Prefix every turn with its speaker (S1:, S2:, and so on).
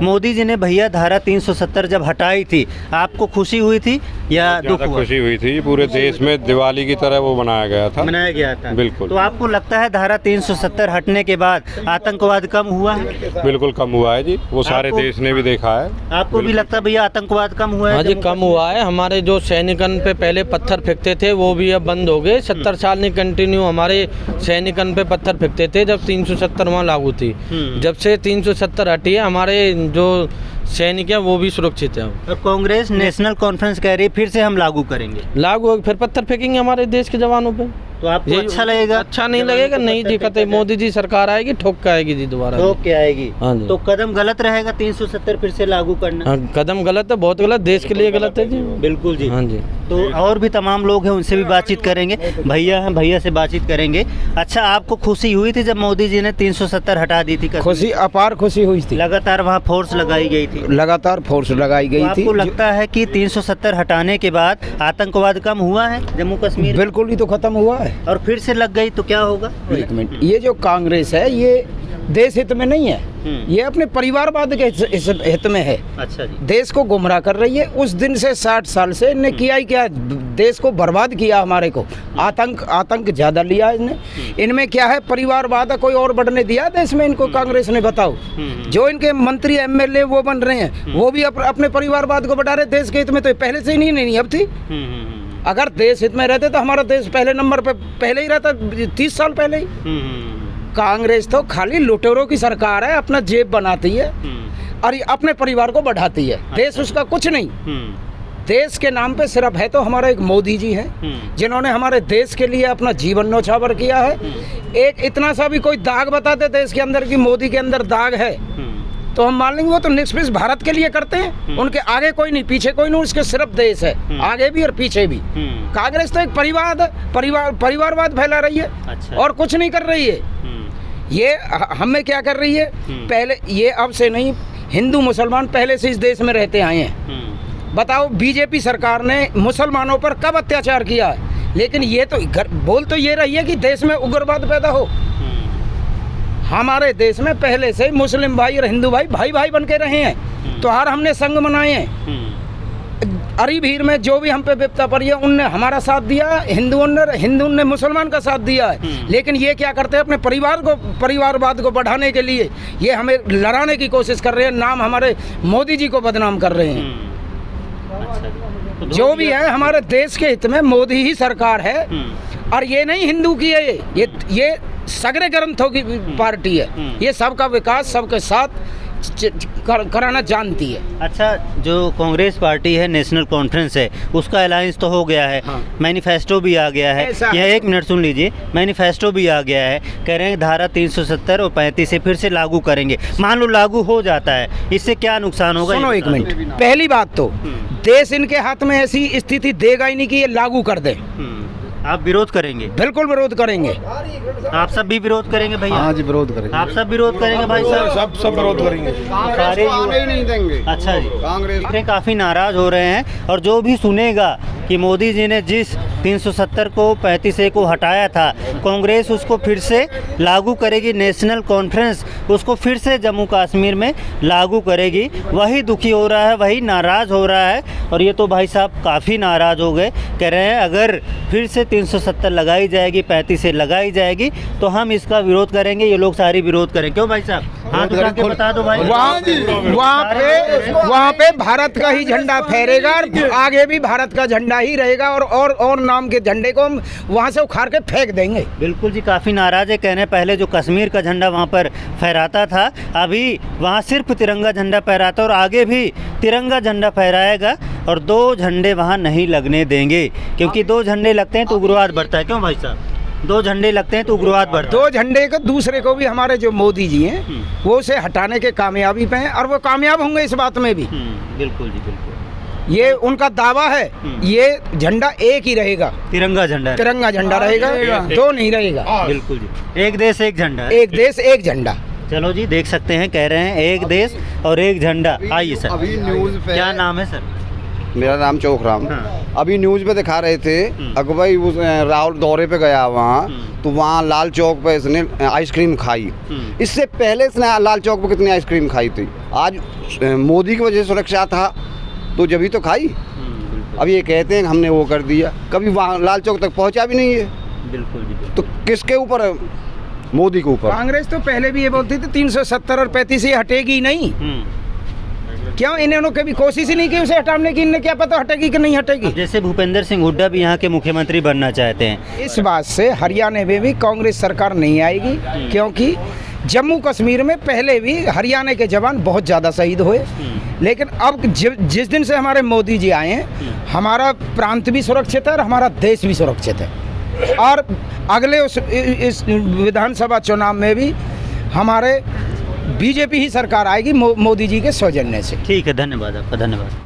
S1: मोदी जी ने भैया धारा 370 जब हटाई थी, आपको खुशी हुई थी या दुख हुआ?
S2: खुशी हुई थी। पूरे देश में दिवाली की तरह वो मनाया गया था। बिल्कुल।
S1: तो आपको लगता है धारा 370 हटने के बाद आतंकवाद कम हुआ है?
S2: बिल्कुल कम हुआ है जी, वो सारे देश ने भी देखा है।
S1: आपको भी लगता है भैया आतंकवाद कम हुआ है?
S3: हाँ जी, कम हुआ है। हमारे जो सैनिकन पे पहले पत्थर फेंकते थे वो भी अब बंद हो गए। 70 साल ने कंटिन्यू हमारे सैनिकन पे पत्थर फेंकते थे जब 370 वहाँ लागू थी। जब से 370 हटी है, हमारे जो सैनिक है वो भी सुरक्षित है।
S1: और कांग्रेस नेशनल कॉन्फ्रेंस कह रही है फिर से हम लागू करेंगे।
S3: लागू फिर पत्थर फेंकेंगे हमारे देश के जवानों पे।
S1: तो आपको अच्छा लगेगा?
S3: अच्छा नहीं लगेगा, नहीं जी। कहते मोदी जी सरकार आएगी, ठोक के आएगी जी, दोबारा
S1: ठोक के आएगी।
S3: हाँ जी।
S1: तो कदम गलत रहेगा 370 फिर से लागू करना?
S3: हाँ, कदम गलत है, बहुत गलत, देश के लिए गलत है जी।
S1: बिल्कुल जी।
S3: हाँ जी।
S1: तो और भी तमाम लोग हैं, उनसे भी बातचीत करेंगे। भैया हैं, भैया से बातचीत करेंगे। अच्छा, आपको खुशी हुई थी जब मोदी जी ने 370 हटा दी थी?
S4: खुशी, अपार खुशी हुई थी।
S1: लगातार वहाँ फोर्स लगाई गई थी?
S4: लगातार फोर्स लगाई गई थी।
S1: आपको लगता है कि 370 हटाने के बाद आतंकवाद कम हुआ है जम्मू कश्मीर?
S4: बिल्कुल ही तो खत्म हुआ है।
S1: और फिर से लग गई तो क्या होगा?
S4: एक मिनट, ये जो कांग्रेस है ये देश हित में नहीं है, ये अपने परिवारवाद के हित में है। अच्छा जी। देश को गुमराह कर रही है। उस दिन से 60 साल से इनने किया ही क्या, देश को बर्बाद किया। हमारे को आतंक ज्यादा लिया इनने। इनमें क्या है, परिवारवाद कोई और बढ़ने दिया देश में इनको? कांग्रेस ने बताओ। जो इनके मंत्री MLA वो बन रहे हैं, वो भी अपने परिवारवाद को बढ़ा रहे देश के हित में। तो पहले से ही नहीं अब थी। अगर देश हित में रहते तो हमारा देश पहले नंबर पे पहले ही रहता, 30 साल पहले ही। कांग्रेस तो खाली लुटेरों की सरकार है, अपना जेब बनाती है और अपने परिवार को बढ़ाती है। देश उसका कुछ नहीं। देश के नाम पे सिर्फ है तो हमारा एक मोदी जी हैं, जिन्होंने हमारे देश के लिए अपना जीवन न्यौछावर किया है। एक इतना सा भी कोई दाग बताते देश के अंदर कि मोदी के अंदर दाग है तो हम मान लेंगे वो तो निष्पक्ष भारत के लिए करते हैं। उनके आगे कोई नहीं, पीछे कोई नहीं, उसके सिर्फ देश है, आगे भी और पीछे भी। कांग्रेस तो एक परिवारवाद फैला रही है। अच्छा। और कुछ नहीं कर रही है। ये हमें क्या कर रही है, पहले ये अब से नहीं, हिंदू मुसलमान पहले से इस देश में रहते आए हैं। बताओ बीजेपी सरकार ने मुसलमानों पर कब अत्याचार किया है? लेकिन ये तो बोल तो ये रही है कि देश में उग्रवाद पैदा हो। हमारे देश में पहले से मुस्लिम भाई और हिंदू भाई भाई भाई बन के रहे हैं। त्योहार हमने संग मनाए हैं। अरी भीड़ में जो भी हम पे विपदा पड़ी है उनने हमारा साथ दिया, हिंदुओं ने मुसलमान का साथ दिया है। लेकिन ये क्या करते हैं, अपने परिवारवाद को बढ़ाने के लिए ये हमें लड़ाने की कोशिश कर रहे हैं। नाम हमारे मोदी जी को बदनाम कर रहे हैं। जो भी है हमारे देश के हित में मोदी ही सरकार है। और ये नहीं हिंदू की है, ये सगरे ग्रंथों की पार्टी है। ये सबका विकास सबके साथ कराना जानती है।
S1: अच्छा, जो कांग्रेस पार्टी है, नेशनल कॉन्फ्रेंस है, उसका अलायंस तो हो गया है। मैनिफेस्टो भी आ गया है। यह 1 मिनट सुन लीजिए, मैनिफेस्टो भी आ गया है। कह रहे हैं धारा 370 और 35 से फिर से लागू करेंगे। मान लो लागू हो जाता है, इससे क्या नुकसान होगा?
S4: सुनो 1 मिनट, पहली बात तो देश इनके हाथ में ऐसी स्थिति देगा ही नहीं कि ये लागू कर दे।
S1: आप विरोध करेंगे?
S4: बिल्कुल विरोध करेंगे।
S1: आप सब भी विरोध करेंगे भैया?
S4: हाँ जी, विरोध करेंगे।
S1: आप सब विरोध करेंगे भाई साहब? सब विरोध करेंगे। सारे
S4: नहीं देंगे।
S1: अच्छा जी, कांग्रेस काफ़ी नाराज हो रहे हैं। और जो भी सुनेगा कि मोदी जी ने जिस 370 को 35 को हटाया था, कांग्रेस उसको फिर से लागू करेगी। नेशनल कॉन्फ्रेंस उसको फिर से जम्मू कश्मीर में लागू करेगी। वही दुखी हो रहा है, वही नाराज़ हो रहा है। और ये तो भाई साहब काफ़ी नाराज़ हो गए। कह रहे हैं अगर फिर से 370 लगाई जाएगी, 35 से लगाई जाएगी तो हम इसका विरोध करेंगे। ये लोग सारी विरोध करें। क्यों भाई साहब? हाथ उठा के बता दो भाई।
S4: वहाँ पे भारत का ही झंडा फहरेगा और आगे भी भारत का झंडा ही रहेगा। और नाम के झंडे को हम वहाँ से उखाड़ के फेंक देंगे।
S1: बिल्कुल जी, काफ़ी नाराज़ है। कहने पहले जो कश्मीर का झंडा वहाँ पर फहराता था, अभी वहाँ सिर्फ तिरंगा झंडा फहराता और आगे भी तिरंगा झंडा फहराएगा। और 2 झंडे वहाँ नहीं लगने देंगे, क्योंकि 2 झंडे लगते हैं तो उग्रवाद बढ़ता है। क्यों भाई साहब? 2 झंडे लगते हैं तो उग्रवाद बढ़ता है।
S4: 2 झंडे को दूसरे को भी हमारे जो मोदी जी हैं वो उसे हटाने के कामयाबी पे हैं और वो कामयाब होंगे इस बात में भी।
S1: बिल्कुल जी, बिल्कुल।
S4: ये उनका दावा है। ये झंडा एक ही रहेगा,
S1: तिरंगा झंडा
S4: रहेगा, 2 नहीं रहेगा।
S1: बिल्कुल जी, एक देश एक झंडा।
S4: एक देश एक झंडा।
S1: चलो जी, देख सकते हैं, कह रहे हैं एक देश और एक झंडा। आइए सर,
S5: अभी न्यूज़ पे
S1: क्या नाम है सर?
S5: मेरा नाम चोखराम।
S1: हाँ।
S5: अभी न्यूज़ पे दिखा रहे थे अगुवाई उस राहुल दौरे पे गया वहाँ, तो वहाँ लाल चौक पे इसने आइसक्रीम खाई। इससे पहले इसने लाल चौक पे कितनी आइसक्रीम खाई थी। आज मोदी की वजह से सुरक्षा था तो जब ही तो खाई। अब ये कहते हैं हमने वो कर दिया, कभी वहाँ लाल चौक तक पहुँचा भी नहीं है।
S1: बिल्कुल जी।
S5: तो किसके ऊपर है? मोदी के ऊपर।
S4: कांग्रेस तो पहले भी ये बोलती थी 370 और 35 ये हटेगी ही नहीं। क्यों इन्होंने कभी कोशिश ही नहीं की उसे हटाने की? इन्हें क्या पता हटेगी कि नहीं हटेगी।
S1: अब जैसे भूपेंद्र सिंह हुड्डा भी यहाँ के मुख्यमंत्री बनना चाहते हैं।
S4: इस बात से हरियाणा में भी कांग्रेस सरकार नहीं आएगी, क्योंकि जम्मू कश्मीर में पहले भी हरियाणा के जवान बहुत ज़्यादा शहीद हुए, लेकिन अब जिस दिन से हमारे मोदी जी आए हैं, हमारा प्रांत भी सुरक्षित है और हमारा देश भी सुरक्षित है। और अगले इस विधानसभा चुनाव में भी हमारे बीजेपी ही सरकार आएगी मोदी जी के सौजन्य से।
S1: ठीक है, धन्यवाद आपका, धन्यवाद।